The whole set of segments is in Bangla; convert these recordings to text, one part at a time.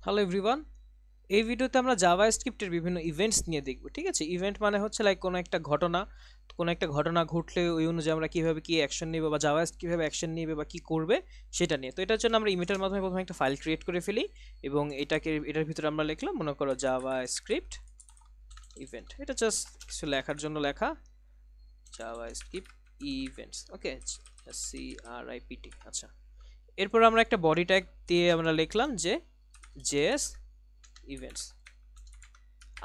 হ্যালো এভরিওয়ান, এই ভিডিওতে আমরা জাভাস্ক্রিপ্টের বিভিন্ন ইভেন্টস নিয়ে দেখব। ঠিক আছে, ইভেন্ট মানে হচ্ছে লাইক কোনো একটা ঘটনা ঘটলে ওই অনুযায়ী আমরা কিভাবে কি অ্যাকশন নিব বা জাভাস্ক্রিপ্ট কিভাবে অ্যাকশন নিবে বা কি করবে সেটা নিয়ে। তো এটার জন্য আমরা ইভেন্টের মাধ্যমে প্রথমে একটা ফাইল ক্রিয়েট করে ফেলি এবং এটার ভিতরে আমরা লিখলাম, মনে করো জাভাস্ক্রিপ্ট ইভেন্ট। এটা জাস্ট কিছু লেখার জন্য লেখা, জাভাস্ক্রিপ্ট ইভেন্টস। ওকে, CRIPT। আচ্ছা, এরপর আমরা একটা বডি ট্যাগ দিয়ে আমরা লিখলাম যে জেএস ইভেন্টস।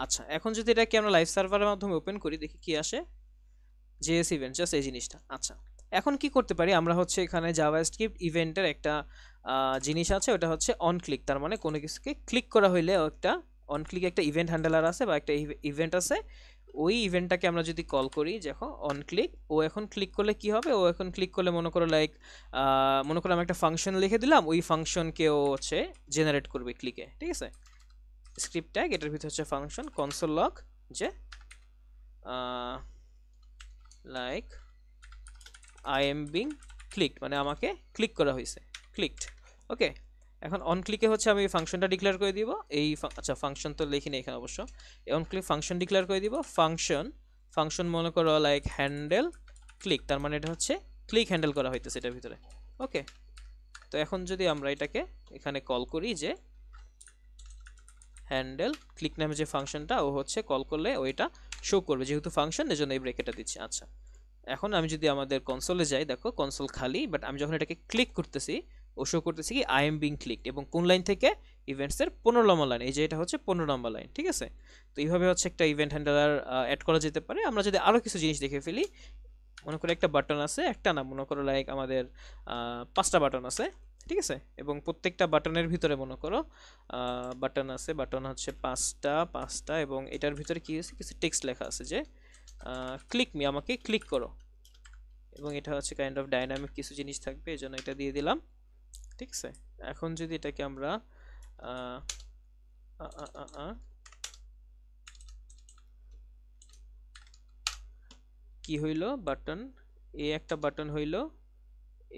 আচ্ছা, এখন যদি এটাকে আমরা লাইভ সার্ভারের মাধ্যমে ওপেন করি, দেখি কি আসে। জেএস ইভেন্ট, জাস্ট এই জিনিসটা। আচ্ছা, এখন কি করতে পারি আমরা, হচ্ছে এখানে জাভাস্ক্রিপ্ট ইভেন্টের একটা জিনিস আছে, ওটা হচ্ছে অন ক্লিক। তার মানে কোনো কিছুকে ক্লিক করা হইলে একটা অন ক্লিক একটা ইভেন্ট হ্যান্ডলার আছে বা একটা ইভেন্ট আছে। ওই ইভেন্টটাকে আমরা যদি কল করি, দেখো অন ক্লিক, ও এখন ক্লিক করলে কি হবে, ও এখন ক্লিক করলে মনে করো লাইক মনে করো আমি একটা ফাংশন লিখে দিলাম, ওই ফাংশনকে ও হচ্ছে জেনারেট করবে ক্লিকে। ঠিক আছে, স্ক্রিপ্ট ট্যাগ, এটার ভিতরে হচ্ছে ফাংশন কনসোল লগ, যে like I am being clicked, মানে আমাকে ক্লিক করা হয়েছে, ক্লিকড। ওকে, এখন অন ক্লিকে হচ্ছে আমি এই ফাংশনটা ডিক্লেয়ার করে দিব। আচ্ছা, ফাংশন তো লিখিনি এখানে অবশ্য। অন ক্লিক ফাংশন ডিক্লেয়ার করে দিব। ফাংশন মনে করো লাইক হ্যান্ডেল ক্লিক, তার মানে এটা হচ্ছে ক্লিক হ্যান্ডেল করা হইতেছে এটার ভিতরে। ওকে, তো এখন যদি আমরা এটাকে এখানে কল করি যে হ্যান্ডেল ক্লিক নামে যে ফাংশনটা, ও হচ্ছে কল করলে ওইটা শো করবে, যেহেতু ফাংশন এজন্য এই ব্রেকেটটা দিচ্ছি। আচ্ছা, এখন আমি যদি আমাদের কনসোলে যাই, দেখো কনসোল খালি, বাট আমি যখন এটাকে ক্লিক করতেছি ও শো করতেছি কি আই এম বিং ক্লিকড, এবং কোন লাইন থেকে, ইভেন্টসের 15 নম্বর লাইন। এই যে এটা হচ্ছে 15 নম্বর লাইন। ঠিক আছে, তো এইভাবে হচ্ছে একটা ইভেন্ট হ্যান্ডলার অ্যাড করা যেতে পারে। আমরা যদি আরও কিছু জিনিস দেখে ফেলি, মনে করো একটা বাটন আছে, একটা না, মনে করো লাইক আমাদের 5টা বাটন আছে। ঠিক আছে, এবং প্রত্যেকটা বাটনের ভিতরে মনে করো বাটন আছে, বাটন হচ্ছে 5টা, এবং এটার ভিতরে কি আছে, কিছু টেক্সট লেখা আছে যে ক্লিক মি, আমাকে ক্লিক করো। এবং এটা হচ্ছে কাইন্ড অফ ডাইনামিক কিছু জিনিস থাকবে, এই জন্য এটা দিয়ে দিলাম। ঠিক আছে, এখন যদি এটাকে আমরা আহ, আ, আ, আ, আ, কি হইল, বাটন এ একটা বাটন হইল,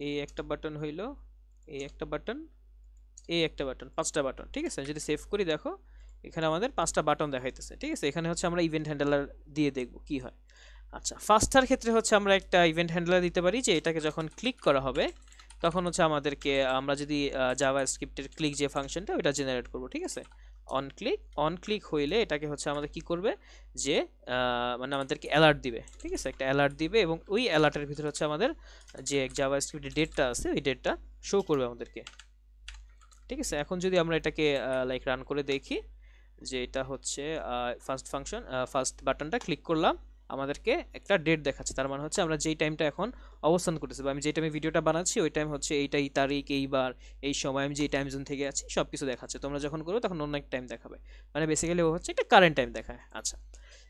এ একটা বাটন হইল, এ একটা বাটন, এ একটা বাটন, 5টা বাটন। ঠিক আছে, যদি সেভ করি, দেখো এখানে আমাদের 5টা বাটন দেখাইতেছে। ঠিক আছে, এখানে হচ্ছে আমরা ইভেন্ট হ্যান্ডলার দিয়ে দেখব কি হয়। আচ্ছা, ফার্স্টার ক্ষেত্রে হচ্ছে আমরা একটা ইভেন্ট হ্যান্ডলার দিতে পারি, যে এটাকে যখন ক্লিক করা হবে তখন হচ্ছে আমাদেরকে, আমরা যদি জাভা স্ক্রিপ্টের ক্লিক যে ফাংশনটা, ওইটা জেনারেট করব। ঠিক আছে, অন ক্লিক হইলে এটাকে হচ্ছে আমাদের কি করবে, যে মানে আমাদেরকে অ্যালার্ট দিবে। ঠিক আছে, একটা অ্যালার্ট দিবে, এবং ওই অ্যালার্টের ভিতরে হচ্ছে আমাদের যে জাভা স্ক্রিপ্টের ডেটটা আছে, ওই ডেটটা শো করবে আমাদেরকে। ঠিক আছে, এখন যদি আমরা এটাকে লাইক রান করে দেখি, যে এটা হচ্ছে ফার্স্ট বাটনটা ক্লিক করলাম, আমাদেরকে একটা ডেট দেখাচ্ছে। তার মানে হচ্ছে আমরা যেই টাইমটা এখন অবস্থান করতেছি, বা আমি যেই টাইমে ভিডিওটা বানাচ্ছি, ওই টাইম হচ্ছে এইটা, এই তারিখ, এইবার, এই সময় আমি যেই টাইম জোন থেকে আছি সব কিছু দেখাচ্ছে। তোমরা যখন করো তখন অন্য এক টাইম দেখাবে, মানে বেসিক্যালি ও হচ্ছে একটা কারেন্ট টাইম দেখায়। আচ্ছা,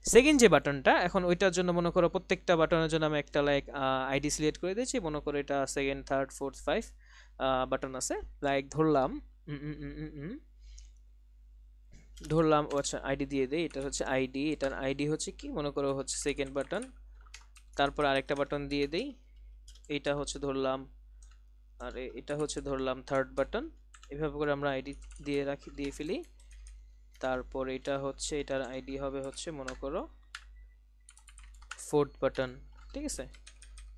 সেকেন্ড যে বাটনটা, এখন ওইটার জন্য মনে করো প্রত্যেকটা বাটনের জন্য আমি একটা লাইক আইডি সিলেক্ট করে দিয়েছি। মনে করো এটা সেকেন্ড, থার্ড, ফোর্থ, 5 বাটন আছে। লাইক ধরলাম, উম, উম, উম, উম, উম, ধরলাম, ও আচ্ছা আইডি দিয়ে দেই। এটা হচ্ছে আইডি, এটার আইডি হচ্ছে কি, মনে করো হচ্ছে সেকেন্ড বাটন। তারপর আরেকটা বাটন দিয়ে দেই, এইটা হচ্ছে ধরলাম, আর এটা হচ্ছে ধরলাম থার্ড বাটন। এভাবে করে আমরা আইডি দিয়ে ফেলি। তারপর এটা হচ্ছে, এটার আইডি হবে হচ্ছে মনে করো ফোর্থ বাটন। ঠিক আছে,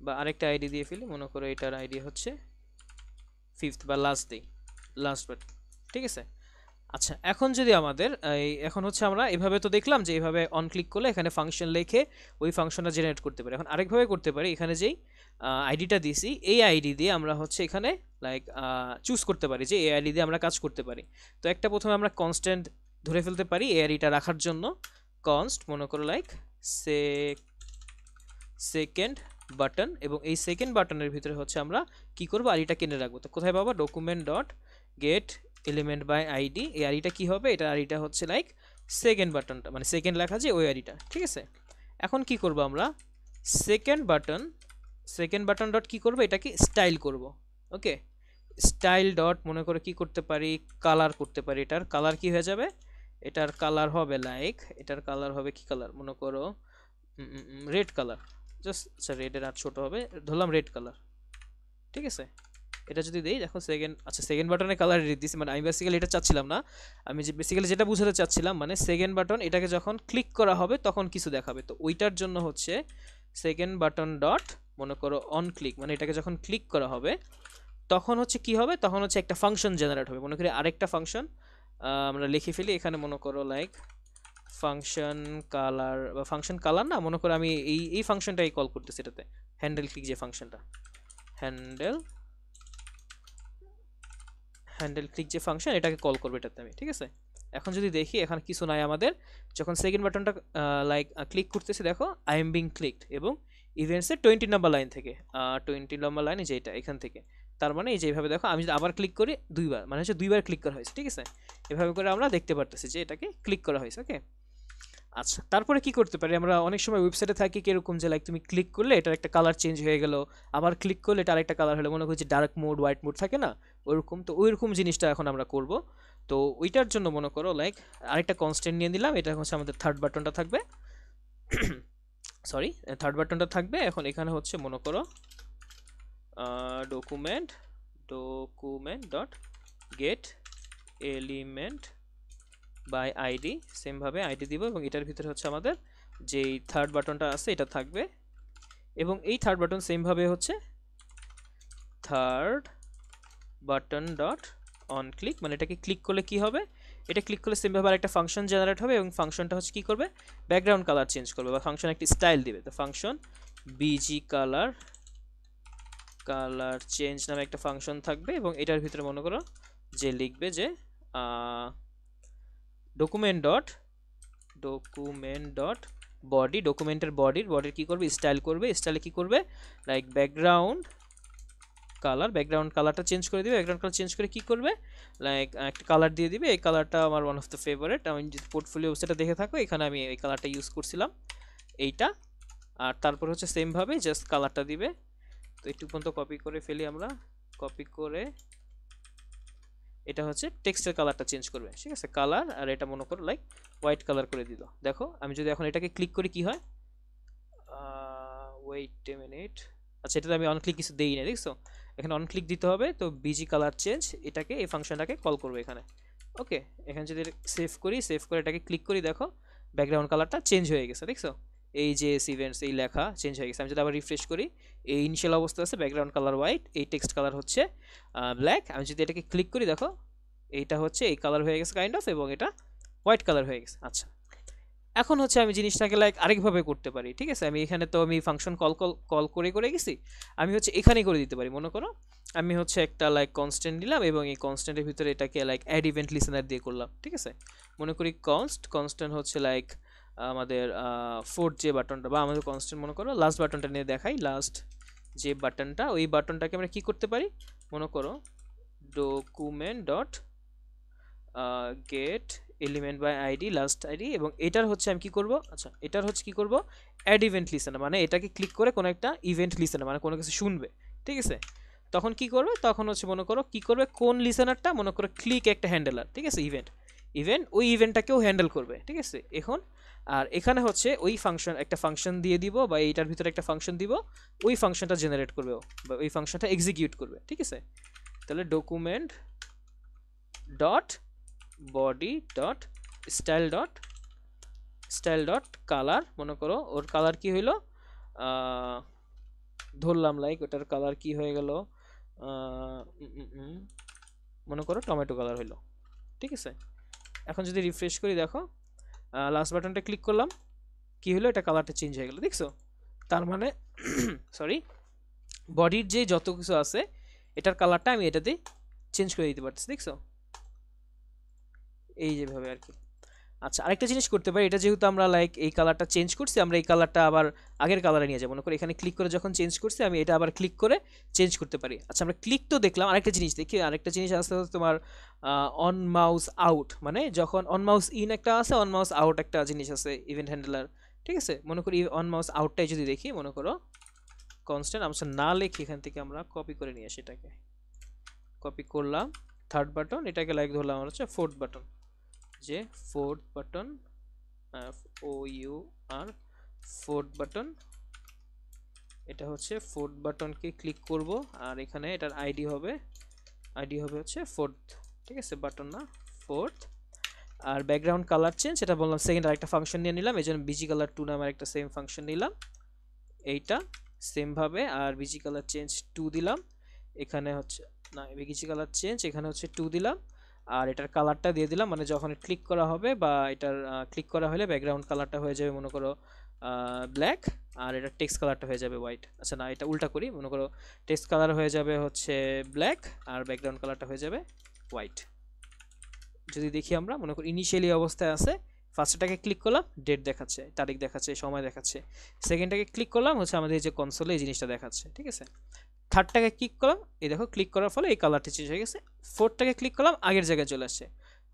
বা আরেকটা আইডি দিয়ে ফেলি, মনে করো এটার আইডি হচ্ছে ফিফথ বা লাস্ট বাটন। ঠিক আছে, আচ্ছা, এখন যদি আমাদের এখন হচ্ছে আমরা এভাবে তো দেখলাম যে এভাবে অন ক্লিক করলে এখানে ফাংশন লিখে ওই ফাংশনটা জেনারেট করতে পারি। এখন আরেকভাবে করতে পারি, এখানে যেই আইডিটা দিছি, এই আইডি দিয়ে আমরা হচ্ছে এখানে লাইক চুজ করতে পারি যে এই আইডি দিয়ে আমরা কাজ করতে পারি। তো একটা প্রথমে আমরা কনস্ট্যান্ট ধরে ফেলতে পারি এই আইডিটা রাখার জন্য। কনস্ট মনে করো লাইক সেকেন্ড বাটন, এবং এই সেকেন্ড বাটনের ভিতরে হচ্ছে আমরা কি করব, আইডিটা কিনে রাখবো। তো কোথায় পাবো, document dot get element by ID. এই আইডিটা কি হবে, এটা আইডিটা হচ্ছে লাইক সেকেন্ড বাটনটা, মানে সেকেন্ড লেখা যে ওই আইডিটা। ঠিক আছে, এখন কি করব আমরা, সেকেন্ড বাটন ডট কি করব, এটাকে স্টাইল করব। ওকে, স্টাইল ডট মনে করে কি করতে পারি, কালার করতে পারি। এটার কালার কি হয়ে যাবে, এটার কালার হবে লাইক, এটার কালার হবে কি কালার, মনে করো রেড কালার। জাস্ট আচ্ছা, রেডের আর ছোট হবে, ধরলাম রেড কালার। ঠিক আছে, এটা যদি দেই দেখো সেকেন্ড, আচ্ছা সেকেন্ড বাটনে কালার এডিট দিছি, মানে আমি বেসিক্যালি এটা চাচ্ছিলাম না। আমি যে বেসিক্যালি যেটা বোঝাতে চাচ্ছিলাম মানে সেকেন্ড বাটন এটাকে যখন ক্লিক করা হবে তখন কিছু দেখাবে, তো ওইটার জন্য হচ্ছে সেকেন্ড বাটন ডট মনে করো অন ক্লিক, মানে এটাকে যখন ক্লিক করা হবে তখন হচ্ছে কি হবে, তখন হচ্ছে একটা ফাংশন জেনারেট হবে। মনে করি আরেকটা ফাংশন আমরা লিখে ফেলি এখানে, মনে করো লাইক ফাংশন কালার, বা ফাংশন কালার না, মনে করো আমি এই ফাংশনটাই কল করতেছি এটাতে, হ্যান্ডেল ক্লিক যে ফাংশনটা, হ্যান্ডেল ক্লিক যে ফাংশন এটাকে কল করবে এটাতে আমি, ঠিক আছে। এখন যদি দেখি এখানে কিছু নাই আমাদের, যখন সেকেন্ড বাটনটা লাইক ক্লিক করতেছি দেখো আই এম বিং ক্লিকড, এবং ইভেন্টসের 20 নাম্বার লাইন থেকে 20 নাম্বার লাইন যে এটা এখান থেকে, তার মানে এই যে এইভাবে দেখো আমি যদি আবার ক্লিক করি দুইবার, মানে হচ্ছে দুইবার ক্লিক করা হয়েছে, ঠিক আছে। এভাবে করে আমরা দেখতে পারতেছি যে এটাকে ক্লিক করা হয়েছে, ওকে। আচ্ছা তারপরে কি করতে পারি আমরা, অনেক সময় ওয়েবসাইটে থাকি কিরকম যে লাইক তুমি ক্লিক করলে এটার একটা কালার চেঞ্জ হয়ে গেল, আবার ক্লিক করলে এটা আরেকটা কালার হলো, মনে করি যে ডার্ক মোড হোয়াইট মোড থাকে না ওইরকম, তো ওইরকম জিনিসটা এখন আমরা করব। তো ওইটার জন্য মনে করো লাইক আরেকটা কনস্ট্যান্ট নিয়ে নিলাম, এটা হচ্ছে আমাদের থার্ড বাটনটা থাকবে, সরি থার্ড বাটনটা থাকবে। এখন এখানে হচ্ছে মনে করো document dot get element by ID, সেমভাবে আইডি দিব, এবং এটার ভিতরে হচ্ছে আমাদের যেই থার্ড বাটনটা আছে এটা থাকবে, এবং এই থার্ড বাটন সেমভাবে হচ্ছে third button dot on click, মানে এটাকে ক্লিক করলে কি হবে, এটা ক্লিক করলে সেমভাবে আরেকটা ফাংশন জেনারেট হবে, এবং ফাংশনটা হচ্ছে কি করবে, ব্যাকগ্রাউন্ড কালার চেঞ্জ করবে, বা ফাংশন একটি স্টাইল দিবে। তো ফাংশন বিজি কালার চেঞ্জ নামে একটা ফাংশন থাকবে, এবং এটার ভিতরে মনে করো যে লিখবে যে ডকুমেন্ট ডট বডি, ডকুমেন্টের বডির কি করবে, স্টাইল করবে, স্টাইলে কি করবে লাইক ব্যাকগ্রাউন্ড কালারটা চেঞ্জ করে দিবে, ব্যাকগ্রাউন্ড কালার চেঞ্জ করে কি করবে লাইক একটা কালার দিয়ে দিবে, এই কালারটা আমার ওয়ান অফ দ্য ফেভারিট, আমি যদি পোর্টফোলিও ওয়েবসাইটটা দেখে থাকো এখানে আমি এই কালারটা ইউজ করছিলাম এইটা। আর তারপর হচ্ছে সেমভাবে জাস্ট কালারটা দিবে, তো একটু পর্যন্ত কপি করে ফেলি আমরা, কপি করে এটা হচ্ছে টেক্সটের কালারটা চেঞ্জ করবে, ঠিক আছে, কালার, আর এটা মনে করো লাইক হোয়াইট কালার করে দিল। দেখো আমি যদি এখন এটাকে ক্লিক করি কি হয়, ওয়েট এ মিনিট, আচ্ছা এটাতে আমি অন ক্লিক কিছু দেই না, দেখছো এখানে অন ক্লিক দিতে হবে, তো বিজি কালার চেঞ্জ এটাকে এই ফাংশনটাকে কল করবে এখানে, ওকে। এখানে যদি সেভ করে এটাকে ক্লিক করি দেখো ব্যাকগ্রাউন্ড কালারটা চেঞ্জ হয়ে গেছে, দেখছো এই যে ইভেন্টস এই লেখা চেঞ্জ হয়ে গেছে। আমি যদি আবার রিফ্রেশ করি এই ইনিশিয়াল অবস্থা আছে ব্যাকগ্রাউন্ড কালার হোয়াইট, এই টেক্সট কালার হচ্ছে ব্ল্যাক, আমি যদি এটাকে ক্লিক করি দেখো এইটা হচ্ছে এই কালার হয়ে গেছে কাইন্ড অফ, এবং এটা হোয়াইট কালার হয়ে গেছে। আচ্ছা এখন হচ্ছে আমি জিনিসটাকে লাইক আরেকভাবে করতে পারি, ঠিক আছে, আমি এখানে তো আমি ফাংশন কল করে গেছি, আমি হচ্ছে এখানেই করে দিতে পারি। মনে করো আমি হচ্ছে একটা লাইক কনস্ট্যান্ট নিলাম, এবং এই কনস্ট্যান্টের ভিতরে এটাকে লাইক অ্যাড ইভেন্ট লিসেনার দিয়ে করলাম, ঠিক আছে। মনে করি কনস্ট্যান্ট হচ্ছে লাইক আমাদের ফোর্থ যে বাটনটা, বা আমাদের কনস্ট্যান্ট মনে করো লাস্ট বাটনটা নিয়ে দেখাই, লাস্ট যে বাটনটা ওই বাটনটাকে আমরা কি করতে পারি, মনে করো document dot get element by ID last ID, এবং এটার হচ্ছে আমি কি করব, আচ্ছা এটার হচ্ছে কি করব অ্যাড ইভেন্ট লিসেনার, মানে এটাকে ক্লিক করে কোনো একটা ইভেন্ট লিসেনার মানে কোনো কিছু শুনবে, ঠিক আছে। তখন কি করবে, তখন হচ্ছে মনে করো কি করবে কোন লিসেনারটা, মনে করো ক্লিক একটা হ্যান্ডেলার, ঠিক আছে, ইভেন্ট ওই ইভেন্টটাকেও হ্যান্ডেল করবে, ঠিক আছে। এখন আর এখানে হচ্ছে ওই ফাংশন একটা ফাংশন দিয়ে দিব, বা এইটার ভিতরে একটা ফাংশন দিব, ওই ফাংশনটা জেনারেট করবে বা ওই ফাংশনটা এক্সিকিউট করবে, ঠিক আছে। তাহলে document dot body dot style dot colour, মনে করো ওর কালার কি হইলো ধরলাম লাইক ওটার কালার কি হয়ে গেল, মনে করো টমেটো কালার হইলো, ঠিক আছে। এখন যদি রিফ্রেশ করি দেখো লাস্ট বাটনটা ক্লিক করলাম কি হলো, এটা কালারটা চেঞ্জ হয়ে গেল, দেখছো। তার মানে সরি বডির যে যত কিছু আছে এটার কালারটা আমি এটাতে চেঞ্জ করে দিতে পারতেছি, দেখছো এই যেভাবে আর কি। আচ্ছা আরেকটা জিনিস করতে পারি, এটা যেহেতু আমরা লাইক এই কালারটা চেঞ্জ করছি, আমরা এই কালারটা আবার আগের কালারে নিয়ে যাবো, মনে করি এখানে ক্লিক করে যখন চেঞ্জ করছি আমি এটা আবার ক্লিক করে চেঞ্জ করতে পারি। আচ্ছা আমরা ক্লিক তো দেখলাম, আরেকটা জিনিস দেখি, আরেকটা জিনিস আসতে হচ্ছে তোমার অন মাউস আউট, মানে যখন অন মাউস ইন একটা আছে, অন মাউস আউট একটা জিনিস আছে ইভেন্ট হ্যান্ডলার, ঠিক আছে। মনে করি অন মাউস আউটটাই যদি দেখি, মনে করো কনস্ট্যান্ট আমরা না লিখি এখান থেকে আমরা কপি করে নিয়ে আসি, এটাকে কপি করলাম থার্ড বাটন, এটাকে লাইক ধরলাম আমরা হচ্ছে ফোর্থ বাটন, যে fourth button FOUR fourth button, এটা হচ্ছে ফোর্থ বাটনকে ক্লিক করব, আর এখানে এটার আইডি হবে হচ্ছে ফোর্থ, ঠিক আছে, বাটন না ফোর্থ। আর ব্যাকগ্রাউন্ড কালার চেঞ্জ, এটা বললাম সেকেন্ড আরেকটা ফাংশন নিয়ে নিলাম, এই জন্য বিজি কালার 2 নামের একটা সেম ফাংশন নিলাম এইটা সেম ভাবে। আর বিজি কালার চেঞ্জ 2 দিলাম, এখানে হচ্ছে না বিজি কালার চেঞ্জ, এখানে হচ্ছে 2 দিলাম। আর এটার কালারটা দিয়ে দিলাম, মানে যখন ক্লিক করা হবে বা এটার ক্লিক করা হলে ব্যাকগ্রাউন্ড কালারটা হয়ে যাবে মনে করো ব্ল্যাক, আর এটা টেক্সট কালারটা হয়ে যাবে হোয়াইট। আচ্ছা না, এটা উল্টা করি, মনে করো টেক্সট কালার হয়ে যাবে হচ্ছে ব্ল্যাক আর ব্যাকগ্রাউন্ড কালারটা হয়ে যাবে হোয়াইট। যদি দেখি আমরা মনে করি ইনিশিয়ালি অবস্থায় আছে, ফার্স্টটাকে ক্লিক করলাম ডেট দেখাচ্ছে, তারিখ দেখাচ্ছে, সময় দেখাচ্ছে। সেকেন্ডটাকে ক্লিক করলাম হচ্ছে আমাদের যে কনসোলে এই জিনিসটা দেখাচ্ছে, ঠিক আছে। থার্ডটাকে ক্লিক করলাম, এই দেখো ক্লিক করার ফলে এই কালারটি চেঞ্জ হয়ে গেছে। ফোর্থটাকে ক্লিক করলাম আগের জায়গায় চলে আসছে।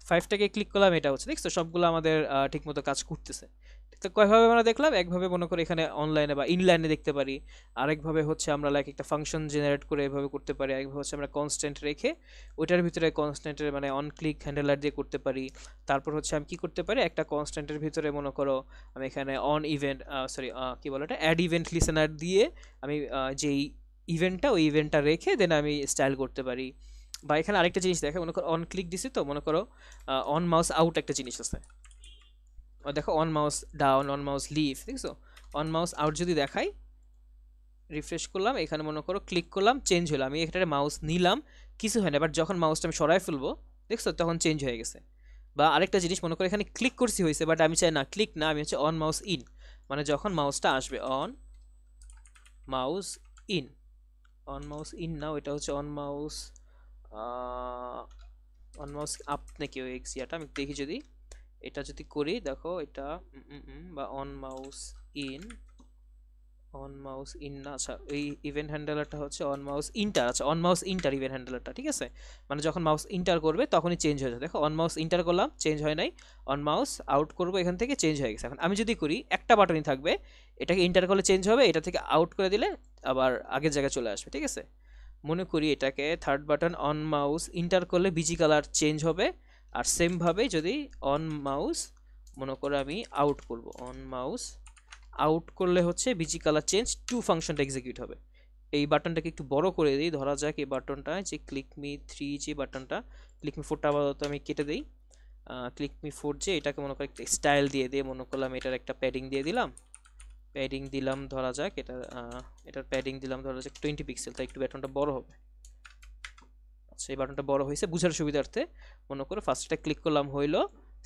ফাইভটাকে ক্লিক করলাম, এটা হচ্ছে, দেখছো সবগুলো আমাদের ঠিকমতো কাজ করতেছে। তো কয়ভাবে আমরা দেখলাম, একভাবে মনে করি এখানে অনলাইনে বা ইনলাইনে দেখতে পারি, আরেকভাবে হচ্ছে আমরা লাইক একটা ফাংশন জেনারেট করে এভাবে করতে পারি, আরেকভাবে হচ্ছে আমরা কনস্ট্যান্ট রেখে ওইটার ভিতরে কনস্ট্যান্টের মানে অন ক্লিক হ্যান্ডেলার দিয়ে করতে পারি। তারপর হচ্ছে আমি কি করতে পারি, একটা কনস্ট্যান্টের ভিতরে মনে করো আমি এখানে অন ইভেন্ট কি বলে এটা অ্যাড ইভেন্ট লিসেনার দিয়ে আমি যেই ইভেন্টটা ওই ইভেন্টটা রেখে দেন আমি স্টাইল করতে পারি। বা এখানে আরেকটা জিনিস দেখো, মনে করো অন ক্লিক দিছি, তো মনে করো অন মাউস আউট একটা জিনিস আছে, দেখো on mouse down, on mouse leave, দেখছো অন মাউস আউট যদি দেখাই, রিফ্রেশ করলাম, এখানে মনে করো ক্লিক করলাম চেঞ্জ হলো, আমি এখানে মাউস নিলাম কিছু হয় না, বাট যখন মাউসটা আমি সরাই ফেলবো দেখছো তখন চেঞ্জ হয়ে গেছে। বা আরেকটা জিনিস মনে করো এখানে ক্লিক করছি হয়েছে, বাট আমি চাই না ক্লিক না, আমি হচ্ছে অন মাউস ইন, মানে যখন মাউসটা আসবে on mouse in, on mouse in now, এটা হচ্ছে অন মাউস আপ নাকি ওই এক্সিয়াটা আমি দেখি, যদি এটা যদি করি দেখো এটা বা on mouse in, on mouse in না, আচ্ছা এই ইভেন্ট হ্যান্ডলারটা হচ্ছে অন মাউস ইন্টার, আচ্ছা অন মাউস ইন্টার ইভেন্ট হ্যান্ডলারটা, ঠিক আছে, মানে যখন মাউস ইন্টার করবে তখনই চেঞ্জ হয়ে যায়। দেখো অন মাউস ইন্টার করলাম চেঞ্জ হয় নাই, অন মাউস আউট করবো এখান থেকে চেঞ্জ হয়ে গেছে। এখন আমি যদি করি একটা বাটনই থাকবে, এটাকে ইন্টার করলে চেঞ্জ হবে, এটা থেকে আউট করে দিলে আবার আগের জায়গায় চলে আসবে, ঠিক আছে। মনে করি এটাকে third button on mouse inter করলে বিজি কালার চেঞ্জ হবে, আর সেমভাবে যদি অন মাউস মনে করে আমি আউট করব, অন মাউস আউট করলে হচ্ছে বিজি কালার চেঞ্জ টু ফাংশনটা এক্সিকিউট হবে। এই বাটনটাকে একটু বড় করে দিই, ধরা যাক এই বাটনটা যে ক্লিক মি 3 যে বাটনটা, ক্লিক মি 4টা আপাতত আমি কেটে দিই, ক্লিক মি 4 যে এটাকে মনে করি একটা স্টাইল দিয়ে মনে করলাম এটার একটা প্যাডিং দিয়ে দিলাম, প্যাডিং দিলাম ধরা যাক এটার প্যাডিং দিলাম ধরা যাক 20 পিক্সেল, তাই একটু বাটনটা বড় হবে। আচ্ছা এই বাটনটা বড় হয়েছে বুঝার সুবিধার্থে মনে করো ফার্স্টটা ক্লিক করলাম হইলো,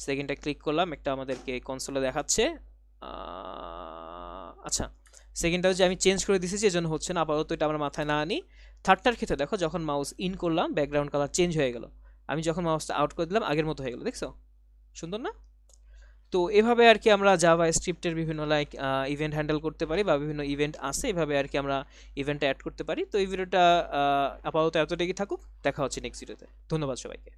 সেকেন্ডটা ক্লিক করলাম একটা আমাদেরকে কনসোলে দেখাচ্ছে। আচ্ছা সেকেন্ডটা হচ্ছে আমি চেঞ্জ করে দিয়েছি যে জন্য হচ্ছে না, আপাতত এটা আমরা মাথায় না আনি। থার্ডটার ক্ষেত্রে দেখো যখন মাউস ইন করলাম ব্যাকগ্রাউন্ড কালার চেঞ্জ হয়ে গেল, আমি যখন মাউসটা আউট করে দিলাম আগের মতো হয়ে গেল, দেখছো সুন্দর না? তো এভাবে আর কি আমরা জাভা স্ক্রিপ্টের বিভিন্ন লাইক ইভেন্ট হ্যান্ডেল করতে পারি, বা বিভিন্ন ইভেন্ট আছে এভাবে আর কি আমরা ইভেন্টটা অ্যাড করতে পারি। তো এই ভিডিওটা আপাতত এতটুকুই থাকুক, দেখা হচ্ছে নেক্সট ভিডিওতে। ধন্যবাদ সবাইকে।